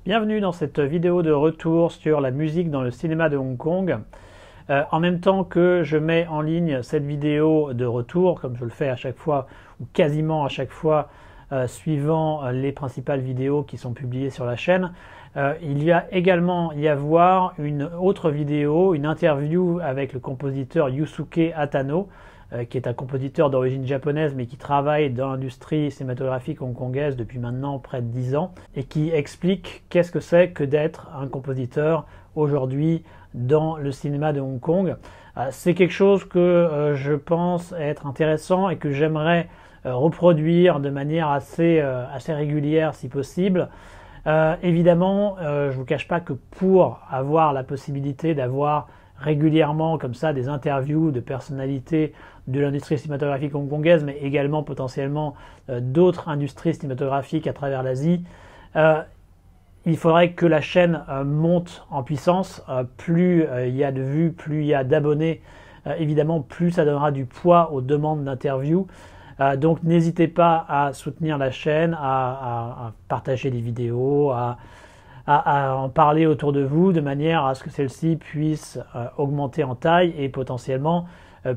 Bienvenue dans cette vidéo de retour sur la musique dans le cinéma de Hong Kong. En même temps que je mets en ligne cette vidéo de retour, comme je le fais à chaque fois, ou quasiment à chaque fois, suivant les principales vidéos qui sont publiées sur la chaîne, il y a également y avoir une autre vidéo, une interview avec le compositeur Yusuke Atano, qui est un compositeur d'origine japonaise mais qui travaille dans l'industrie cinématographique hongkongaise depuis maintenant près de 10 ans et qui explique qu'est-ce que c'est que d'être un compositeur aujourd'hui dans le cinéma de Hong Kong. C'est quelque chose que je pense être intéressant et que j'aimerais reproduire de manière assez régulière si possible. Évidemment, je ne vous cache pas que pour avoir la possibilité d'avoir régulièrement comme ça des interviews de personnalités de l'industrie cinématographique hongkongaise, mais également potentiellement d'autres industries cinématographiques à travers l'Asie, il faudrait que la chaîne monte en puissance. Plus il y a de vues, plus il y a d'abonnés, évidemment plus ça donnera du poids aux demandes d'interviews. Donc n'hésitez pas à soutenir la chaîne, à partager des vidéos, à en parler autour de vous de manière à ce que celle-ci puisse augmenter en taille et potentiellement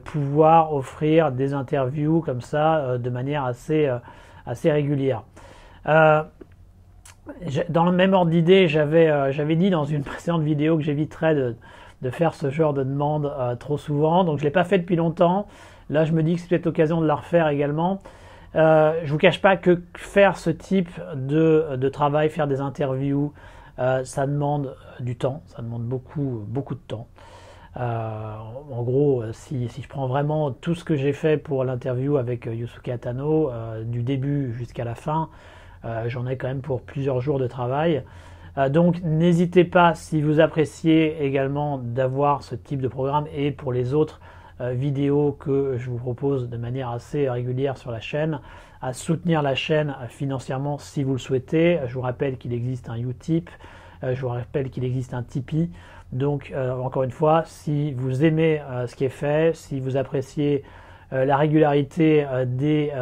pouvoir offrir des interviews comme ça de manière assez régulière. Dans le même ordre d'idée, j'avais dit dans une précédente vidéo que j'éviterais de faire ce genre de demande trop souvent, donc je ne l'ai pas fait depuis longtemps. Là, je me dis que c'est peut-être l'occasion de la refaire également. Je ne vous cache pas que faire ce type de travail, faire des interviews, ça demande du temps, ça demande beaucoup de temps. En gros, si je prends vraiment tout ce que j'ai fait pour l'interview avec Yusuke Atano, du début jusqu'à la fin, j'en ai quand même pour plusieurs jours de travail. Donc n'hésitez pas, si vous appréciez également d'avoir ce type de programme et pour les autres vidéos que je vous propose de manière assez régulière sur la chaîne, à soutenir la chaîne financièrement si vous le souhaitez. Je vous rappelle qu'il existe un Utip, je vous rappelle qu'il existe un Tipeee. Donc encore une fois, si vous aimez ce qui est fait, si vous appréciez la régularité des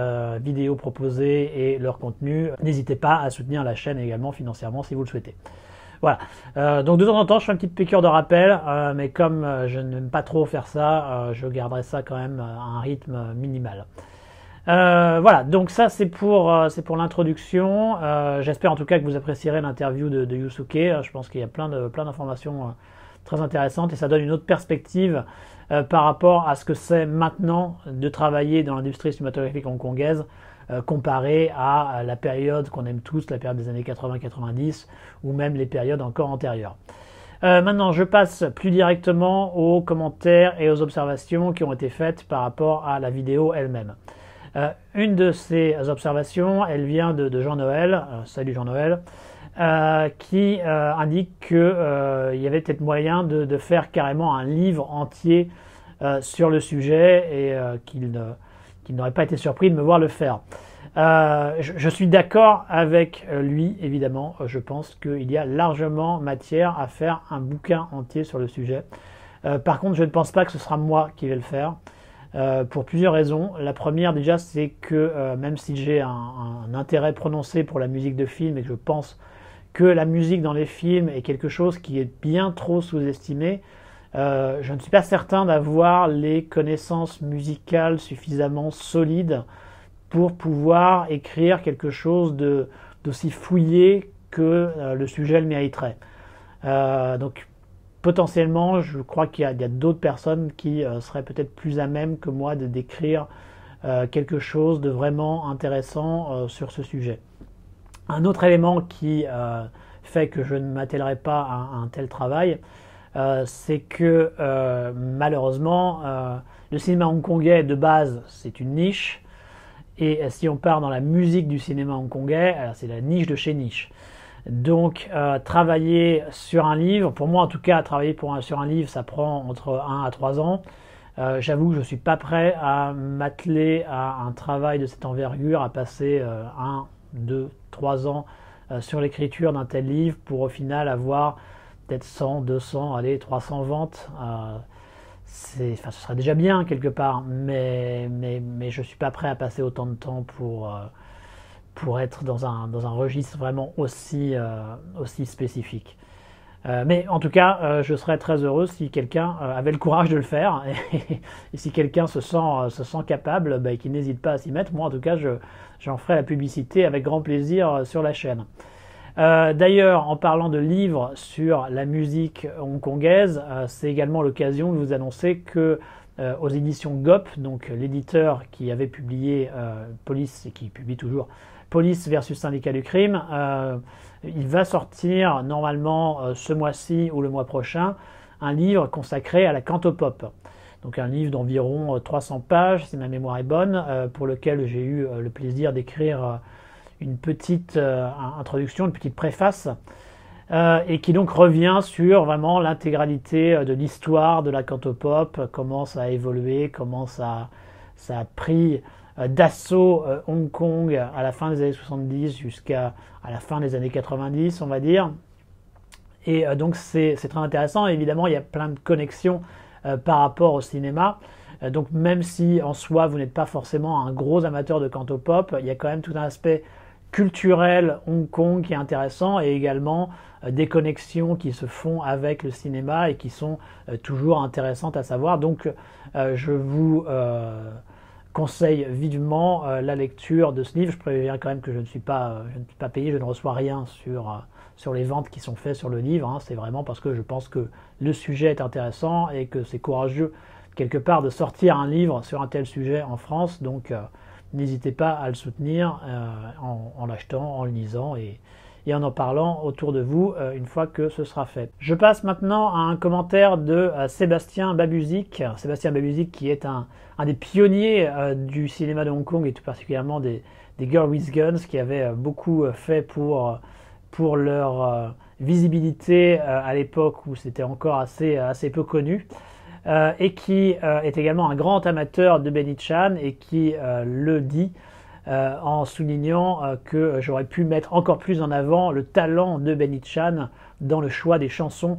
vidéos proposées et leur contenu, n'hésitez pas à soutenir la chaîne également financièrement si vous le souhaitez. Voilà, donc de temps en temps je fais une petite piqûre de rappel, mais comme je n'aime pas trop faire ça, je garderai ça quand même à un rythme minimal. Voilà, donc ça c'est pour l'introduction. J'espère en tout cas que vous apprécierez l'interview de Yusuke. Je pense qu'il y a plein d'informations très intéressantes et ça donne une autre perspective par rapport à ce que c'est maintenant de travailler dans l'industrie cinématographique hongkongaise comparé à la période qu'on aime tous, la période des années 80-90 ou même les périodes encore antérieures. Maintenant, je passe plus directement aux commentaires et aux observations qui ont été faites par rapport à la vidéo elle-même. Une de ces observations, elle vient de Jean-Noël, salut Jean-Noël, qui indique qu'il y avait peut-être moyen de faire carrément un livre entier sur le sujet et qu'il n'aurait pas été surpris de me voir le faire. Je suis d'accord avec lui, évidemment. Je pense qu'il y a largement matière à faire un bouquin entier sur le sujet. Par contre, je ne pense pas que ce sera moi qui vais le faire. Pour plusieurs raisons. La première déjà, c'est que même si j'ai un intérêt prononcé pour la musique de film et que je pense que la musique dans les films est quelque chose qui est bien trop sous-estimé, je ne suis pas certain d'avoir les connaissances musicales suffisamment solides pour pouvoir écrire quelque chose d'aussi fouillé que le sujet le mériterait. Donc potentiellement, je crois qu'il y a d'autres personnes qui seraient peut-être plus à même que moi de décrire quelque chose de vraiment intéressant sur ce sujet. Un autre élément qui fait que je ne m'attellerai pas à un tel travail, c'est que malheureusement, le cinéma hongkongais de base, c'est une niche. Et si on part dans la musique du cinéma hongkongais, c'est la niche de chez niche. Donc travailler sur un livre, pour moi en tout cas, travailler sur un livre, ça prend entre 1 à 3 ans. J'avoue que je ne suis pas prêt à m'atteler à un travail de cette envergure, à passer 1, 2, 3 ans sur l'écriture d'un tel livre pour au final avoir peut-être 100, 200, allez, 300 ventes. Ce serait déjà bien quelque part, mais je ne suis pas prêt à passer autant de temps pour être dans un registre vraiment aussi spécifique. Mais en tout cas, je serais très heureux si quelqu'un avait le courage de le faire et si quelqu'un se sent capable, bah, qu'il n'hésite pas à s'y mettre. Moi, en tout cas, j'en ferai la publicité avec grand plaisir sur la chaîne. D'ailleurs, en parlant de livres sur la musique hongkongaise, c'est également l'occasion de vous annoncer que aux éditions GOP, donc l'éditeur qui avait publié Police et qui publie toujours Police versus Syndicat du crime, il va sortir normalement ce mois-ci ou le mois prochain un livre consacré à la cantopop. Donc un livre d'environ 300 pages, si ma mémoire est bonne, pour lequel j'ai eu le plaisir d'écrire une petite introduction, une petite préface, et qui donc revient sur vraiment l'intégralité de l'histoire de la cantopop, comment ça a évolué, comment ça a pris d'assaut Hong Kong à la fin des années 70 jusqu'à la fin des années 90, on va dire. Et donc c'est très intéressant. Évidemment, il y a plein de connexions par rapport au cinéma. Donc même si en soi vous n'êtes pas forcément un gros amateur de cantopop, il y a quand même tout un aspect culturel Hong Kong qui est intéressant et également des connexions qui se font avec le cinéma et qui sont toujours intéressantes à savoir. Donc je vous conseille vivement la lecture de ce livre. Je préviens quand même que je ne suis pas payé, je ne reçois rien sur les ventes qui sont faites sur le livre. Hein. C'est vraiment parce que je pense que le sujet est intéressant et que c'est courageux quelque part de sortir un livre sur un tel sujet en France. Donc n'hésitez pas à le soutenir en l'achetant, en le lisant et en parlant autour de vous une fois que ce sera fait. Je passe maintenant à un commentaire de Sébastien Babuzik. Sébastien Babuzik qui est un des pionniers du cinéma de Hong Kong et tout particulièrement des Girls with Guns qui avaient beaucoup fait pour leur visibilité à l'époque où c'était encore assez peu connu. Et qui est également un grand amateur de Benny Chan et qui le dit en soulignant que j'aurais pu mettre encore plus en avant le talent de Benny Chan dans le choix des chansons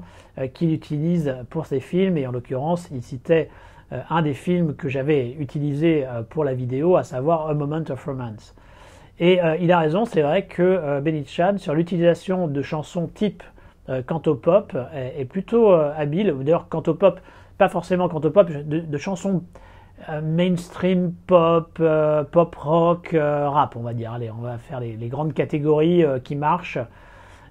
qu'il utilise pour ses films. Et en l'occurrence, il citait un des films que j'avais utilisé pour la vidéo, à savoir A Moment of Romance. Et il a raison, c'est vrai que Benny Chan, sur l'utilisation de chansons type cantopop, est plutôt habile. D'ailleurs, cantopop, pas forcément cantopop, de chansons mainstream pop, pop rock, rap, on va dire. Allez, on va faire les grandes catégories qui marchent.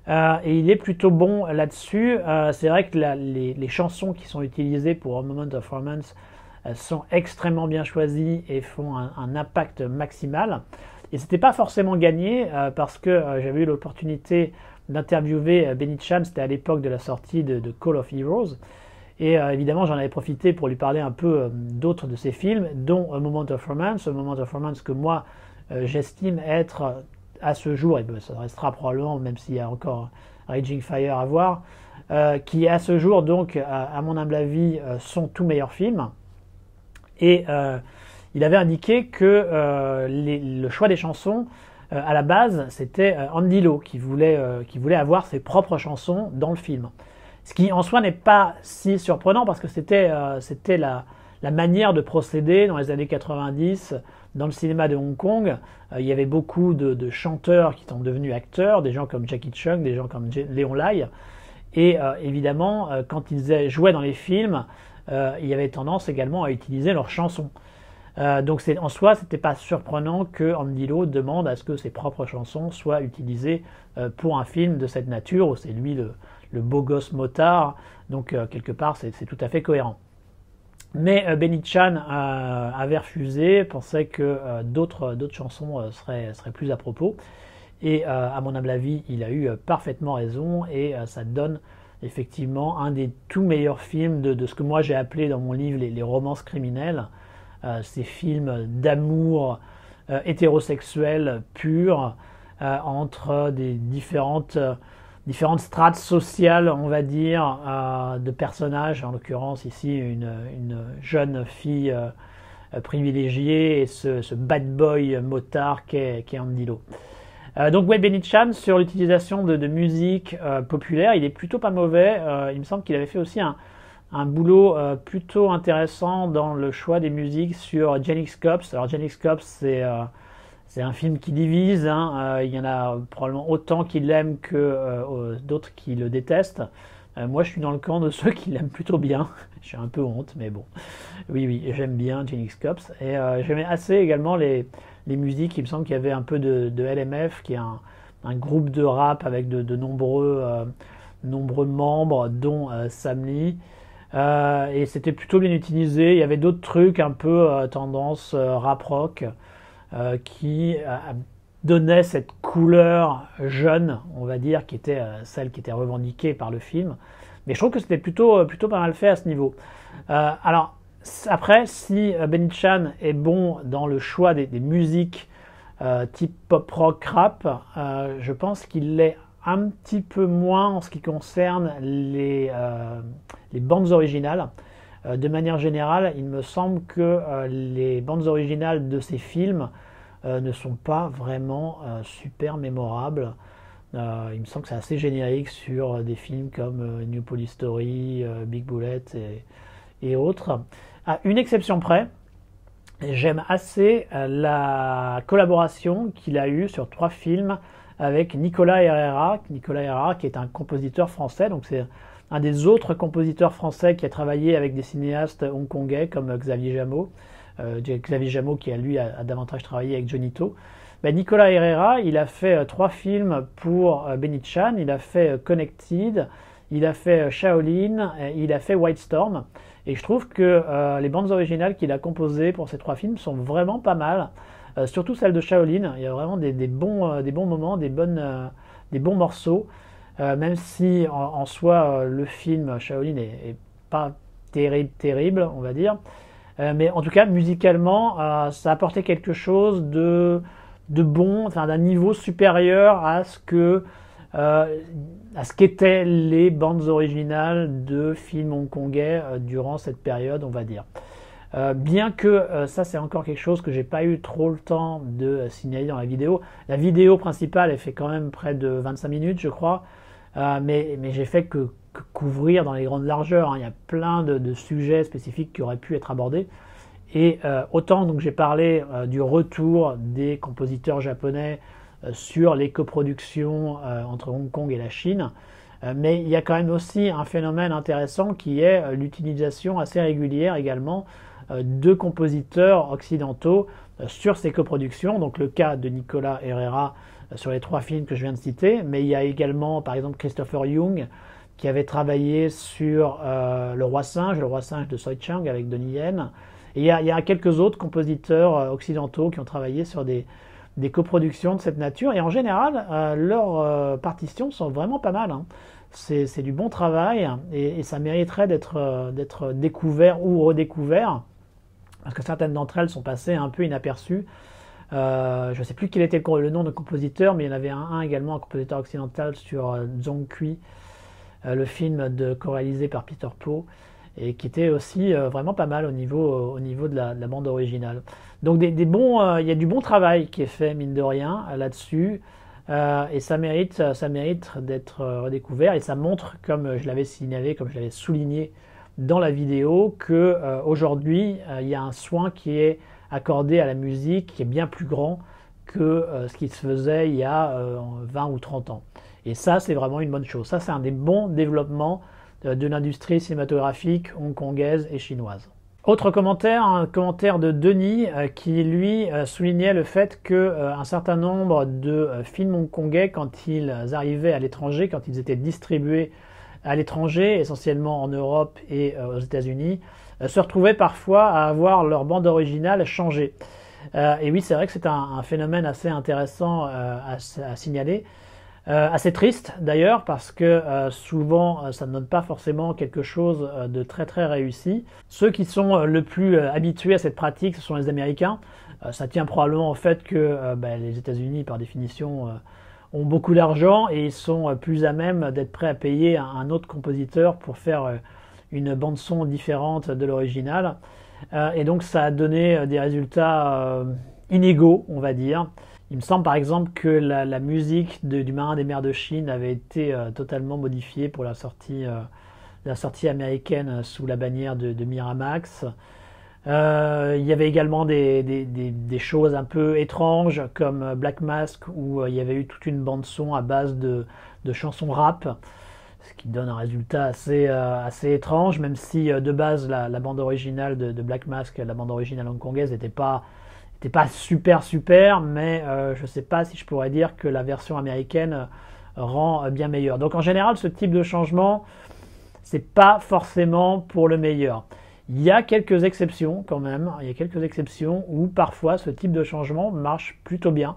Et il est plutôt bon là-dessus. C'est vrai que les chansons qui sont utilisées pour A Moment of Romance sont extrêmement bien choisies et font un impact maximal. Et c'était pas forcément gagné parce que j'avais eu l'opportunité d'interviewer Benny Chan, c'était à l'époque de la sortie de Call of Heroes. Et évidemment, j'en avais profité pour lui parler un peu d'autres de ses films, dont A Moment of Romance. A Moment of Romance que moi, j'estime être à ce jour, et ça restera probablement, même s'il y a encore Raging Fire à voir, qui à ce jour, donc, à mon humble avis, son tout meilleur film. Et il avait indiqué que le choix des chansons, à la base, c'était Andy Lau qui voulait avoir ses propres chansons dans le film. Ce qui en soi n'est pas si surprenant parce que c'était la manière de procéder dans les années 90 dans le cinéma de Hong Kong. Il y avait beaucoup de chanteurs qui sont devenus acteurs, des gens comme Jackie Chung, des gens comme Léon Lai. Et évidemment, quand ils jouaient dans les films, il y avait tendance également à utiliser leurs chansons. Donc en soi, c'était pas surprenant que Andy Lau demande à ce que ses propres chansons soient utilisées pour un film de cette nature, où c'est lui le beau gosse motard, donc quelque part c'est tout à fait cohérent. Mais Benny Chan avait refusé, pensait que d'autres chansons seraient plus à propos, et à mon humble avis, il a eu parfaitement raison, et ça donne effectivement un des tout meilleurs films de ce que moi j'ai appelé dans mon livre les romances criminelles, ces films d'amour hétérosexuel pur entre des différentes strates sociales, on va dire, de personnages, en l'occurrence ici une jeune fille privilégiée et ce bad boy motard qu'est Andy Lau. Donc ouais, Benny Chan, sur l'utilisation de musique populaire, il est plutôt pas mauvais. Il me semble qu'il avait fait aussi un boulot plutôt intéressant dans le choix des musiques sur Genix Cops. Alors Genix Cops, c'est un film qui divise, hein. Il y en a probablement autant qui l'aiment que d'autres qui le détestent. Moi, je suis dans le camp de ceux qui l'aiment plutôt bien. J'ai un peu honte, mais bon. Oui, oui, j'aime bien Phoenix Cops. Et j'aimais assez également les musiques. Il me semble qu'il y avait un peu de LMF, qui est un groupe de rap avec de nombreux membres, dont Sam Lee. Et c'était plutôt bien utilisé. Il y avait d'autres trucs un peu tendance rap rock qui donnait cette couleur jeune, on va dire, qui était celle qui était revendiquée par le film. Mais je trouve que c'était plutôt pas mal fait à ce niveau. Alors, après, si Benny Chan est bon dans le choix des musiques type pop rock rap, je pense qu'il l'est un petit peu moins en ce qui concerne les bandes originales. De manière générale, il me semble que les bandes originales de ces films ne sont pas vraiment super mémorables. Il me semble que c'est assez générique sur des films comme New Police Story, Big Bullet et autres. À une exception près, j'aime assez la collaboration qu'il a eue sur 3 films avec Nicolas Herrera. Nicolas Herrera qui est un compositeur français, donc c'est un des autres compositeurs français qui a travaillé avec des cinéastes hongkongais comme Xavier Jameau. Xavier Jameau qui lui a davantage travaillé avec Johnny To. Ben, Nicolas Herrera, il a fait 3 films pour Benny Chan. Il a fait Connected, il a fait Shaolin, il a fait White Storm. Et je trouve que les bandes originales qu'il a composées pour ces 3 films sont vraiment pas mal. Surtout celle de Shaolin. Il y a vraiment des bons moments, des bons morceaux. Même si en soi le film Shaolin est pas terrible, on va dire. Mais en tout cas, musicalement, ça a apporté quelque chose de bon, enfin, d'un niveau supérieur à ce qu'étaient les bandes originales de films hongkongais durant cette période, on va dire. Bien que ça, c'est encore quelque chose que j'ai pas eu trop le temps de signaler dans la vidéo. La vidéo principale, elle fait quand même près de 25 minutes, je crois. Mais j'ai fait que couvrir dans les grandes largeurs, hein. Il y a plein de sujets spécifiques qui auraient pu être abordés. Et autant donc j'ai parlé du retour des compositeurs japonais sur les coproductions entre Hong Kong et la Chine, mais il y a quand même aussi un phénomène intéressant qui est l'utilisation assez régulière également de compositeurs occidentaux sur ces coproductions. Donc le cas de Nicolas Herrera sur les 3 films que je viens de citer, mais il y a également par exemple Christopher Young qui avait travaillé sur Le Roi Singe de Soi Chang avec Donnie Yen. Et il y a quelques autres compositeurs occidentaux qui ont travaillé sur des coproductions de cette nature. Et en général, leurs partitions sont vraiment pas mal, hein. C'est du bon travail et ça mériterait d'être découvert ou redécouvert, parce que certaines d'entre elles sont passées un peu inaperçues. Je ne sais plus quel était le nom de compositeur, mais il y en avait un également, un compositeur occidental sur Zhong Kui, le film co-réalisé par Peter Po, et qui était aussi vraiment pas mal au niveau de la bande originale. Donc il y a du bon travail qui est fait, mine de rien, là-dessus, et ça mérite d'être redécouvert, et ça montre, comme je l'avais signalé, comme je l'avais souligné dans la vidéo, que aujourd'hui il y a un soin qui est accordé à la musique qui est bien plus grand que ce qui se faisait il y a 20 ou 30 ans. Et ça, c'est vraiment une bonne chose. Ça, c'est un des bons développements de l'industrie cinématographique hongkongaise et chinoise. Autre commentaire, un commentaire de Denis qui lui soulignait le fait qu'un certain nombre de films hongkongais, quand ils arrivaient à l'étranger, quand ils étaient distribués à l'étranger, essentiellement en Europe et aux États-Unis, se retrouvaient parfois à avoir leur bande originale changée. Et oui, c'est vrai que c'est un phénomène assez intéressant à signaler. Assez triste d'ailleurs, parce que souvent ça ne donne pas forcément quelque chose de très très réussi. Ceux qui sont le plus habitués à cette pratique, ce sont les Américains. Ça tient probablement au fait que les États-Unis par définition ont beaucoup d'argent et ils sont plus à même d'être prêts à payer un autre compositeur pour faire une bande son différente de l'original. Et donc ça a donné des résultats inégaux, on va dire. Il me semble par exemple que la musique du Marin des mers de Chine avait été totalement modifiée pour la sortie américaine sous la bannière de Miramax. Il y avait également des choses un peu étranges comme Black Mask où il y avait eu toute une bande son à base de chansons rap, ce qui donne un résultat assez étrange, même si de base la bande originale de Black Mask, la bande originale hongkongaise, n'était pas super, mais je ne sais pas si je pourrais dire que la version américaine rend bien meilleur. Donc en général, ce type de changement, c'est pas forcément pour le meilleur. Il y a quelques exceptions quand même, il y a quelques exceptions où parfois ce type de changement marche plutôt bien.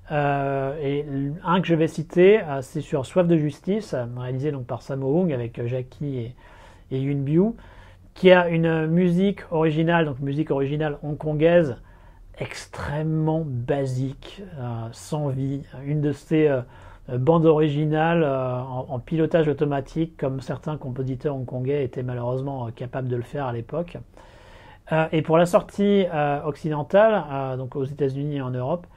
Et un que je vais citer, c'est sur Soif de justice, réalisé donc par Sammo Hung avec Jackie et Yuen Biu, qui a une musique originale, donc musique originale hongkongaise, extrêmement basique, sans vie, une de ces bandes originales en pilotage automatique, comme certains compositeurs hongkongais étaient malheureusement capables de le faire à l'époque. Et pour la sortie occidentale, donc aux États-Unis et en Europe,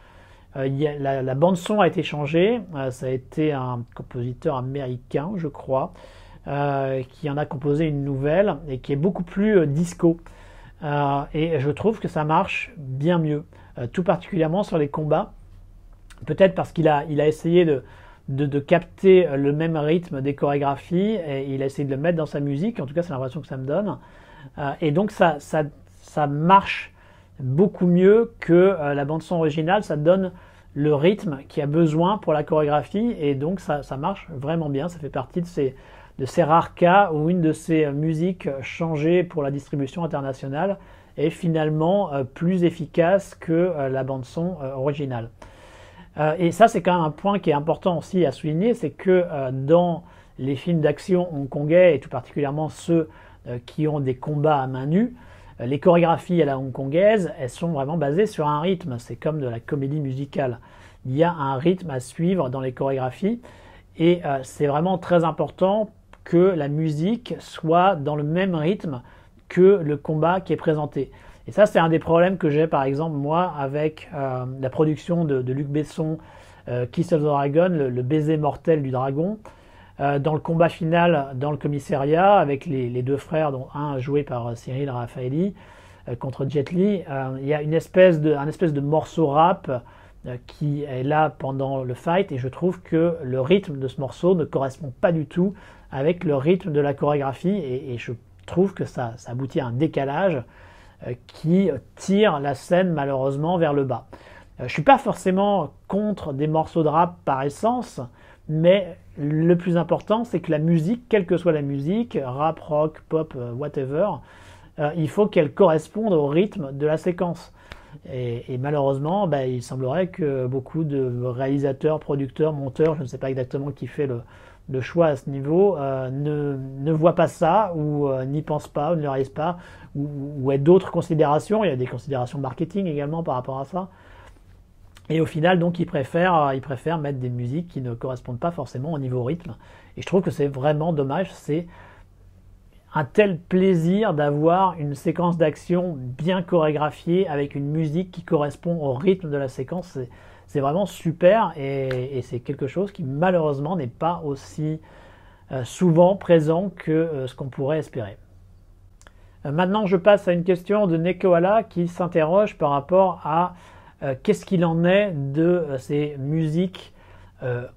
la bande son a été changée. Ça a été un compositeur américain, je crois, qui en a composé une nouvelle et qui est beaucoup plus disco. Et je trouve que ça marche bien mieux, tout particulièrement sur les combats. Peut-être parce qu'il a essayé de capter le même rythme des chorégraphies et il a essayé de le mettre dans sa musique. En tout cas, c'est l'impression que ça me donne. Et donc, ça marche beaucoup mieux que la bande-son originale. Ça donne le rythme qu'il y a besoin pour la chorégraphie et donc ça marche vraiment bien. Ça fait partie de ces rares cas où une de ces musiques changées pour la distribution internationale est finalement plus efficace que la bande-son originale. Et ça, c'est quand même un point qui est important aussi à souligner, c'est que dans les films d'action hongkongais, et tout particulièrement ceux qui ont des combats à main nue, les chorégraphies à la hongkongaise, elles sont vraiment basées sur un rythme. C'est comme de la comédie musicale. Il y a un rythme à suivre dans les chorégraphies et c'est vraiment très important que la musique soit dans le même rythme que le combat qui est présenté. Et ça, c'est un des problèmes que j'ai, par exemple, moi, avec la production de Luc Besson, Kiss of the Dragon, le baiser mortel du dragon. Dans le combat final, dans le commissariat, avec les deux frères, dont un joué par Cyril Raffaelli, contre Jet Li, il y a un espèce de morceau rap qui est là pendant le fight, et je trouve que le rythme de ce morceau ne correspond pas du tout avec le rythme de la chorégraphie, et je trouve que ça aboutit à un décalage qui tire la scène malheureusement vers le bas. Je ne suis pas forcément contre des morceaux de rap par essence, mais le plus important, c'est que la musique, quelle que soit la musique, rap, rock, pop, whatever, il faut qu'elle corresponde au rythme de la séquence. Et malheureusement, il semblerait que beaucoup de réalisateurs, producteurs, monteurs, je ne sais pas exactement qui fait le choix à ce niveau, ne voient pas ça, ou n'y pensent pas, ou ne le réalisent pas, ou aient d'autres considérations. Il y a des considérations marketing également par rapport à ça. Et au final, donc, ils préfèrent mettre des musiques qui ne correspondent pas forcément au niveau rythme. Et je trouve que c'est vraiment dommage. C'est un tel plaisir d'avoir une séquence d'action bien chorégraphiée avec une musique qui correspond au rythme de la séquence. C'est vraiment super et c'est quelque chose qui malheureusement n'est pas aussi souvent présent que ce qu'on pourrait espérer. Maintenant, je passe à une question de Nekoala qui s'interroge par rapport à qu'est-ce qu'il en est de ces musiques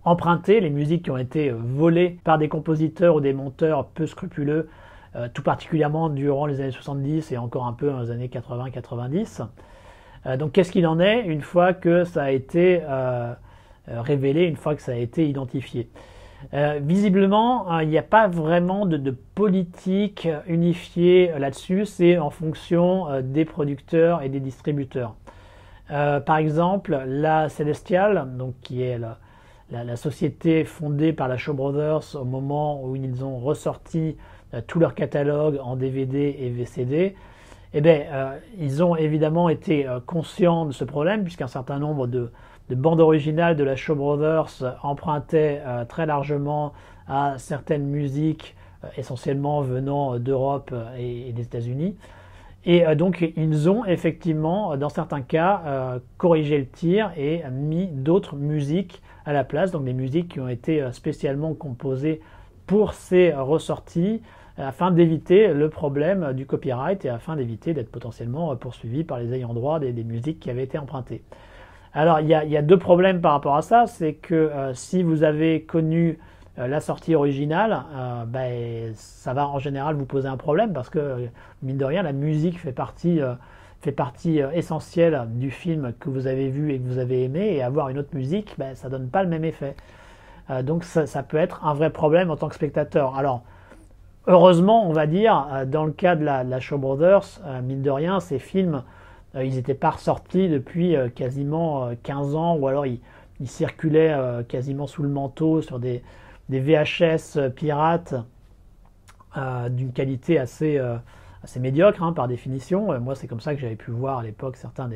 empruntées, les musiques qui ont été volées par des compositeurs ou des monteurs peu scrupuleux, tout particulièrement durant les années 70 et encore un peu dans les années 80-90. Donc qu'est-ce qu'il en est une fois que ça a été révélé, une fois que ça a été identifié? Visiblement, il n'y a pas vraiment de politique unifiée là-dessus, c'est en fonction des producteurs et des distributeurs. Par exemple, la Celestial, donc qui est la société fondée par la Shaw Brothers au moment où ils ont ressorti tout leur catalogue en DVD et VCD, ils ont évidemment été conscients de ce problème puisqu'un certain nombre de bandes originales de la Shaw Brothers empruntaient très largement à certaines musiques essentiellement venant d'Europe et des États-Unis. Et donc ils ont effectivement, dans certains cas, corrigé le tir et mis d'autres musiques à la place, donc des musiques qui ont été spécialement composées pour ces ressorties, afin d'éviter le problème du copyright et afin d'éviter d'être potentiellement poursuivi par les ayants droit des musiques qui avaient été empruntées. Alors il y a deux problèmes par rapport à ça, c'est que si vous avez connu la sortie originale, ça va en général vous poser un problème parce que mine de rien la musique fait partie essentielle du film que vous avez vu et que vous avez aimé, et avoir une autre musique, ça donne pas le même effet. Donc ça peut être un vrai problème en tant que spectateur. Alors heureusement, on va dire, dans le cas de la Shaw Brothers, mine de rien, ces films ils n'étaient pas ressortis depuis quasiment 15 ans, ou alors ils circulaient quasiment sous le manteau sur des VHS pirates d'une qualité assez médiocre, par définition. Moi, c'est comme ça que j'avais pu voir à l'époque certains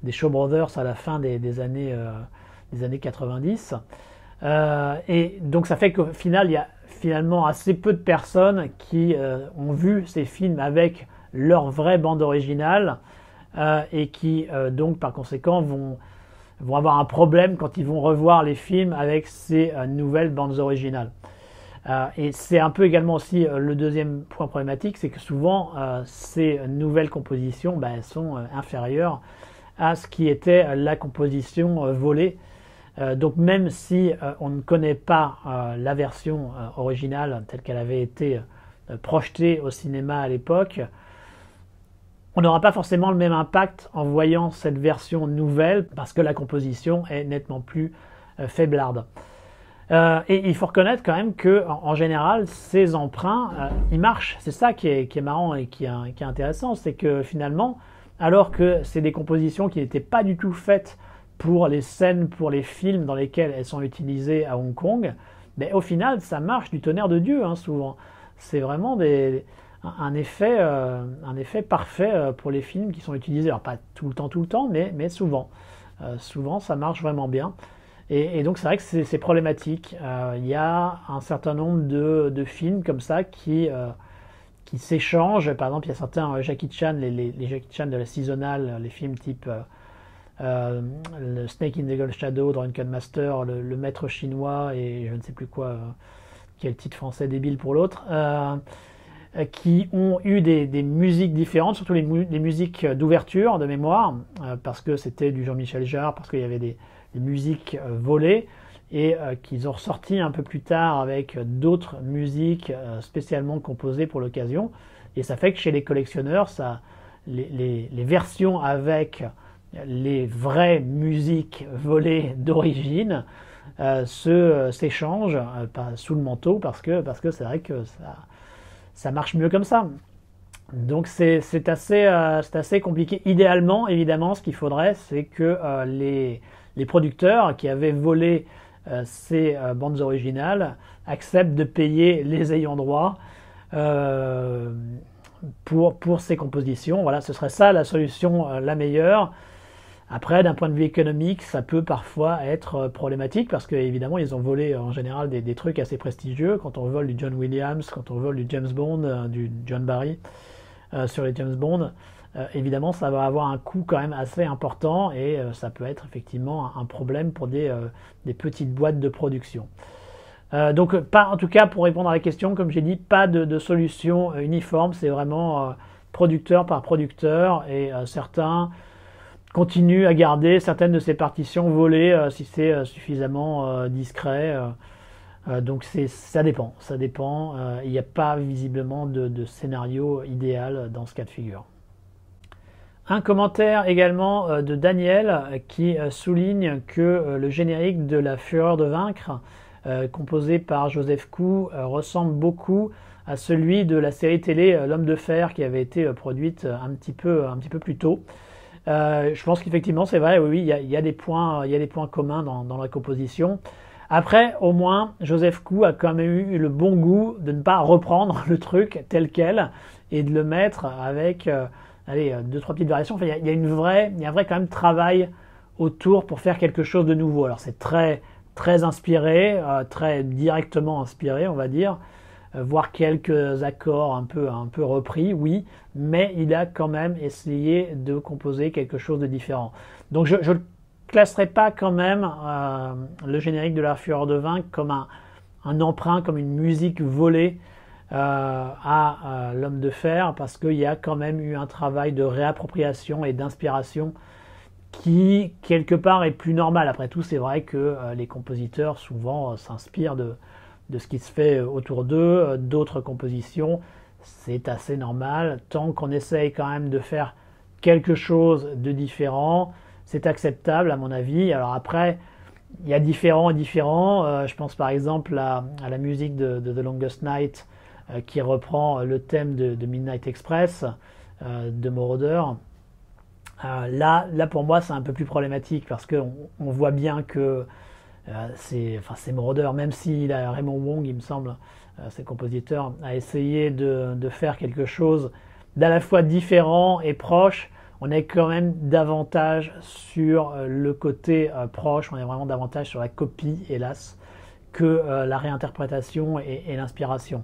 des Shaw Brothers à la fin des années 90. Et donc ça fait qu'au final, il y a finalement assez peu de personnes qui ont vu ces films avec leur vraie bande originale, et qui donc par conséquent vont avoir un problème quand ils vont revoir les films avec ces nouvelles bandes originales. Et c'est un peu également aussi le deuxième point problématique, c'est que souvent ces nouvelles compositions sont inférieures à ce qui était la composition volée. Donc même si on ne connaît pas la version originale telle qu'elle avait été projetée au cinéma à l'époque, on n'aura pas forcément le même impact en voyant cette version nouvelle parce que la composition est nettement plus faiblarde. Et il faut reconnaître quand même que en général, ces emprunts, ils marchent. C'est ça qui est marrant et qui est intéressant, c'est que finalement, alors que c'est des compositions qui n'étaient pas du tout faites pour les scènes, pour les films dans lesquels elles sont utilisées à Hong Kong, au final, ça marche du tonnerre de Dieu, souvent. C'est vraiment un effet parfait pour les films qui sont utilisés. Alors pas tout le temps, mais souvent. Souvent, ça marche vraiment bien. Et donc c'est vrai que c'est problématique. Il y a un certain nombre de films comme ça qui s'échangent. Par exemple, il y a certains Jackie Chan, les Jackie Chan de la seasonale, les films type le Snake in the Gold Shadow, Drunken Master, le Maître chinois et je ne sais plus quoi, quel titre français débile pour l'autre, qui ont eu des musiques différentes, surtout les musiques d'ouverture de mémoire, parce que c'était du Jean-Michel Jarre, parce qu'il y avait des musiques volées, et qu'ils ont ressorti un peu plus tard avec d'autres musiques spécialement composées pour l'occasion. Et ça fait que chez les collectionneurs, les versions avec les vraies musiques volées d'origine s'échangent sous le manteau, parce que c'est vrai que ça marche mieux comme ça. Donc c'est assez compliqué. Idéalement, évidemment, ce qu'il faudrait, c'est que les producteurs qui avaient volé ces bandes originales acceptent de payer les ayants droit pour ces compositions. Voilà, ce serait ça la solution la meilleure. Après, d'un point de vue économique, ça peut parfois être problématique parce qu'évidemment, ils ont volé en général des trucs assez prestigieux. Quand on vole du John Williams, quand on vole du James Bond, du John Barry sur les James Bond, évidemment, ça va avoir un coût quand même assez important et ça peut être effectivement un problème pour des petites boîtes de production. Donc, en tout cas, pour répondre à la question, comme j'ai dit, pas de solution uniforme. C'est vraiment producteur par producteur et certains continuent à garder certaines de ces partitions volées si c'est suffisamment discret. Donc ça dépend. Il n'y a pas visiblement de scénario idéal dans ce cas de figure. Un commentaire également de Daniel qui souligne que le générique de La Fureur de vaincre, composé par Joseph Koo, ressemble beaucoup à celui de la série télé L'Homme de Fer qui avait été produite un petit peu plus tôt. Je pense qu'effectivement c'est vrai, oui, il y a des points communs dans la composition. Après, au moins, Joseph Koo a quand même eu le bon goût de ne pas reprendre le truc tel quel et de le mettre avec 2-3 petites variations. Enfin, il y a un vrai quand même travail autour pour faire quelque chose de nouveau. Alors c'est très très inspiré, très directement inspiré, on va dire. Voire quelques accords un peu repris, oui, mais il a quand même essayé de composer quelque chose de différent. Donc je ne classerai pas quand même le générique de La Fureur de vaincre comme un emprunt, comme une musique volée à l'homme de fer, parce qu'il y a quand même eu un travail de réappropriation et d'inspiration qui, quelque part, est plus normal. Après tout, c'est vrai que les compositeurs, souvent, s'inspirent de ce qui se fait autour d'eux, d'autres compositions. C'est assez normal. Tant qu'on essaye quand même de faire quelque chose de différent, c'est acceptable, à mon avis. Alors après, il y a différents et différents. Je pense par exemple à la musique de The Longest Night, qui reprend le thème de Midnight Express, de Moroder. Là, pour moi, c'est un peu plus problématique parce qu'on voit bien que c'est Moroder, même si Raymond Wong, il me semble, c'est le compositeur, a essayé de faire quelque chose d'à la fois différent et proche. On est quand même davantage sur le côté proche, on est vraiment davantage sur la copie, hélas, que la réinterprétation et l'inspiration.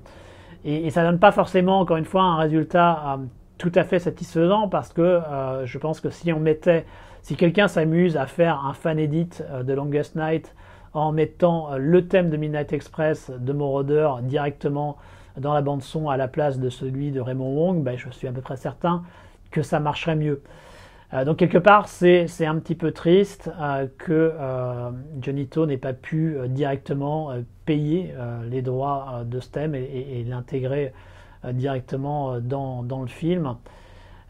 Et ça donne pas forcément, encore une fois, un résultat tout à fait satisfaisant, parce que je pense que si quelqu'un s'amuse à faire un fan edit de Longest Night en mettant le thème de Midnight Express de Moroder directement dans la bande son à la place de celui de Raymond Wong, ben, je suis à peu près certain que ça marcherait mieux. Donc quelque part, c'est un petit peu triste que Johnny To n'ait pas pu directement payer les droits de ce thème et l'intégrer directement dans le film.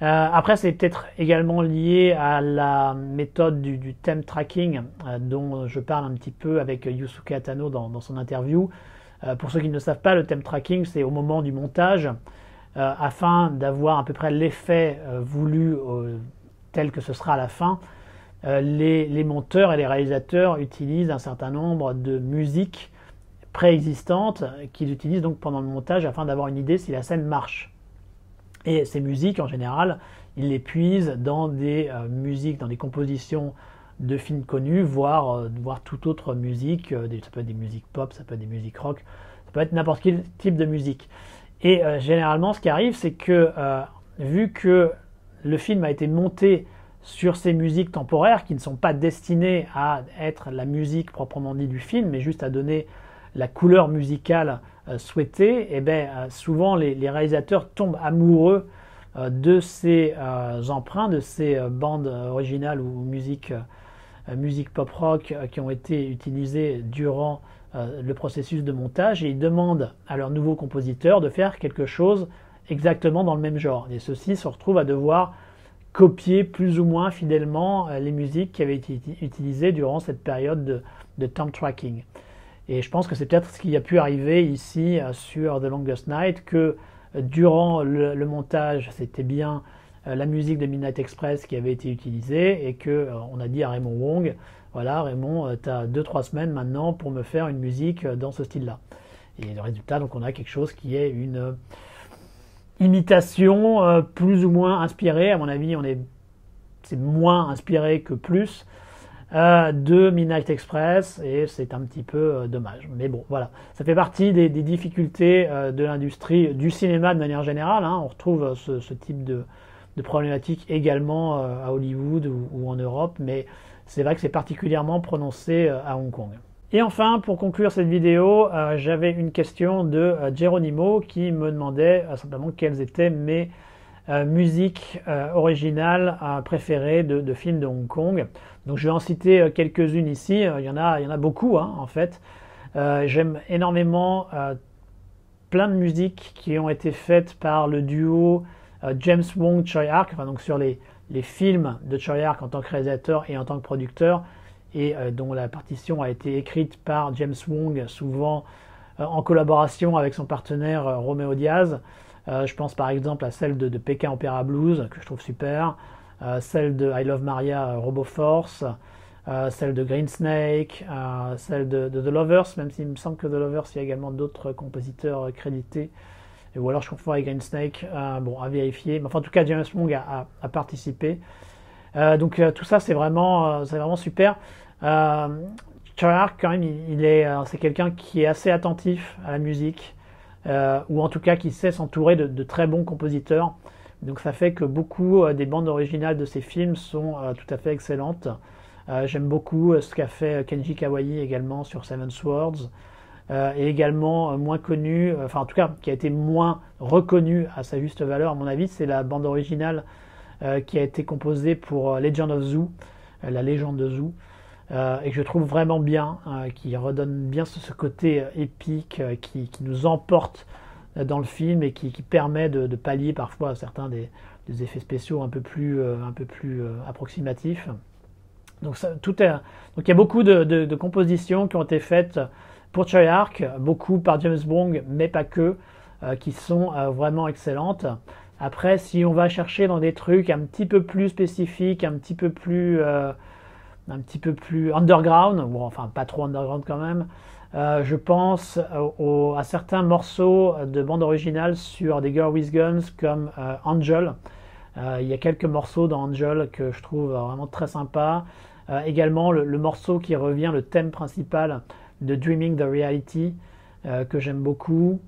Après, c'est peut-être également lié à la méthode du theme tracking dont je parle un petit peu avec Yusuke Atano dans son interview. Pour ceux qui ne le savent pas, le theme tracking, c'est au moment du montage, afin d'avoir à peu près l'effet voulu tel que ce sera à la fin. Les monteurs et les réalisateurs utilisent un certain nombre de musiques préexistantes qu'ils utilisent donc pendant le montage afin d'avoir une idée si la scène marche. Et ces musiques, en général, ils les puisent dans des musiques, dans des compositions de films connus, voire toute autre musique. Ça peut être des musiques pop, ça peut être des musiques rock, ça peut être n'importe quel type de musique. Et généralement, ce qui arrive, c'est que vu que le film a été monté sur ces musiques temporaires qui ne sont pas destinées à être la musique proprement dit du film, mais juste à donner la couleur musicale souhaitée, et bien souvent les réalisateurs tombent amoureux de ces emprunts, de ces bandes originales ou musique pop rock qui ont été utilisées durant le processus de montage, et ils demandent à leur nouveau compositeur de faire quelque chose exactement dans le même genre. Et ceux-ci se retrouvent à devoir copier plus ou moins fidèlement les musiques qui avaient été utilisées durant cette période de time tracking. Et je pense que c'est peut-être ce qui a pu arriver ici sur The Longest Night, que durant le montage, c'était bien la musique de Midnight Express qui avait été utilisée, et que on a dit à Raymond Wong, voilà Raymond, tu as 2-3 semaines maintenant pour me faire une musique dans ce style-là. Et le résultat, donc on a quelque chose qui est une imitation plus ou moins inspirée, à mon avis c'est moins inspiré que plus, de Midnight Express, et c'est un petit peu dommage. Mais bon, voilà, ça fait partie des difficultés de l'industrie du cinéma de manière générale, hein. On retrouve ce type de problématique également à Hollywood ou en Europe, mais c'est vrai que c'est particulièrement prononcé à Hong Kong. Et enfin, pour conclure cette vidéo, j'avais une question de Geronimo qui me demandait simplement quelles étaient mes musiques originales préférées de films de Hong Kong. Donc je vais en citer quelques-unes ici, il y en a beaucoup hein, en fait. J'aime énormément plein de musiques qui ont été faites par le duo James Wong Choi Ark, enfin, donc sur les films de Choi Ark en tant que réalisateur et en tant que producteur, et dont la partition a été écrite par James Wong, souvent en collaboration avec son partenaire Romeo Diaz. Je pense par exemple à celle de Pékin Opera Blues, que je trouve super, celle de I Love Maria RoboForce, celle de Green Snake, celle de The Lovers, même s'il me semble que The Lovers, il y a également d'autres compositeurs crédités, ou alors je confonds avec Green Snake, bon, à vérifier. Mais enfin, en tout cas, James Wong a participé. Donc tout ça, c'est vraiment super. Choi Ark, quand même, c'est quelqu'un qui est assez attentif à la musique, ou en tout cas qui sait s'entourer de très bons compositeurs. Donc ça fait que beaucoup des bandes originales de ces films sont tout à fait excellentes. J'aime beaucoup ce qu'a fait Kenji Kawai également sur Seven Swords. et également moins connu, enfin en tout cas qui a été moins reconnu à sa juste valeur à mon avis, c'est la bande originale qui a été composée pour Legend of Zoo, la légende de Zoo, et que je trouve vraiment bien, qui redonne bien ce côté épique qui nous emporte dans le film et qui permet de pallier parfois certains des effets spéciaux un peu plus approximatifs. Donc, donc il y a beaucoup de compositions qui ont été faites pour Treyarch, beaucoup par James Bong, mais pas que, qui sont vraiment excellentes. Après, si on va chercher dans des trucs un petit peu plus spécifiques, un petit peu plus underground, bon, enfin pas trop underground quand même, je pense à certains morceaux de bande originale sur des Girl with Guns comme Angel. Il y a quelques morceaux dans Angel que je trouve vraiment très sympas. Également le morceau qui revient, le thème principal de Dreaming the Reality, que j'aime beaucoup.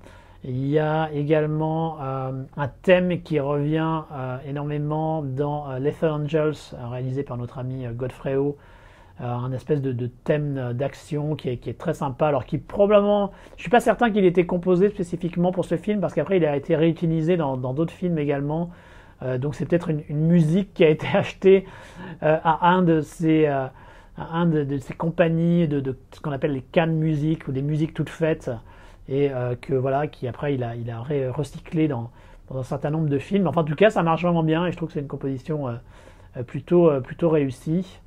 Il y a également un thème qui revient énormément dans Lethal Angels, réalisé par notre ami Godfrey Ho, un espèce de thème d'action qui est très sympa, alors qui probablement, je suis pas certain qu'il ait été composé spécifiquement pour ce film, parce qu'après il a été réutilisé dans d'autres films également, donc c'est peut-être une musique qui a été achetée à un de ces compagnies de ce qu'on appelle les Cannes Music, ou des musiques toutes faites, et que voilà, qui après il a recyclé dans un certain nombre de films. Enfin, en tout cas, ça marche vraiment bien et je trouve que c'est une composition plutôt réussie.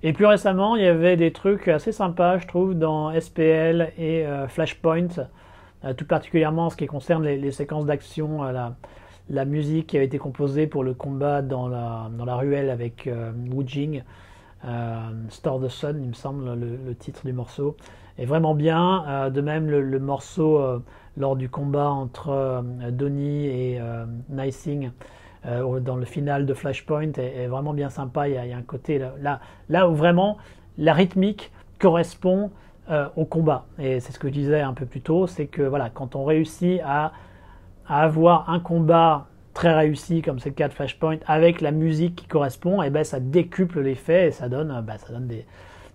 Et plus récemment, il y avait des trucs assez sympas, je trouve, dans SPL et Flashpoint, tout particulièrement en ce qui concerne les séquences d'action, la musique qui avait été composée pour le combat dans la ruelle avec Wu Jing, Store the Sun, il me semble, le titre du morceau, est vraiment bien. De même, le morceau lors du combat entre Donnie et Nising dans le final de Flashpoint est vraiment bien sympa. Il y a un côté là où vraiment la rythmique correspond au combat. Et c'est ce que je disais un peu plus tôt, c'est que voilà, quand on réussit à avoir un combat très réussi, comme c'est le cas de Flashpoint, avec la musique qui correspond, et ben ça décuple l'effet et ça donne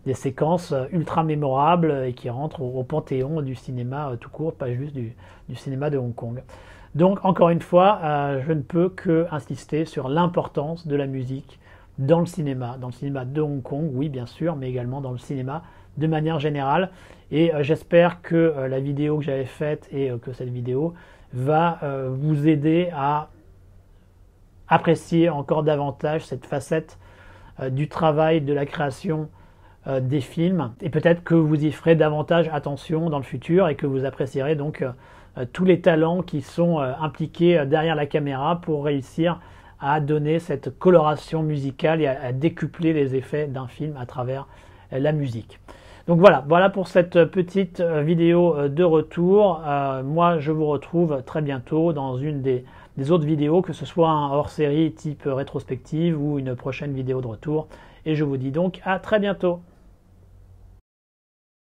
des séquences ultra mémorables et qui rentrent au panthéon du cinéma tout court, pas juste du cinéma de Hong Kong. Donc encore une fois, je ne peux que insister sur l'importance de la musique dans le cinéma de Hong Kong, oui bien sûr, mais également dans le cinéma de manière générale. Et j'espère que la vidéo que j'avais faite et que cette vidéo va vous aider à apprécier encore davantage cette facette du travail de la création des films, et peut-être que vous y ferez davantage attention dans le futur et que vous apprécierez donc tous les talents qui sont impliqués derrière la caméra pour réussir à donner cette coloration musicale et à décupler les effets d'un film à travers la musique. Donc voilà pour cette petite vidéo de retour. Moi je vous retrouve très bientôt dans une des autres vidéos, que ce soit un hors-série type rétrospective ou une prochaine vidéo de retour. Et je vous dis donc à très bientôt.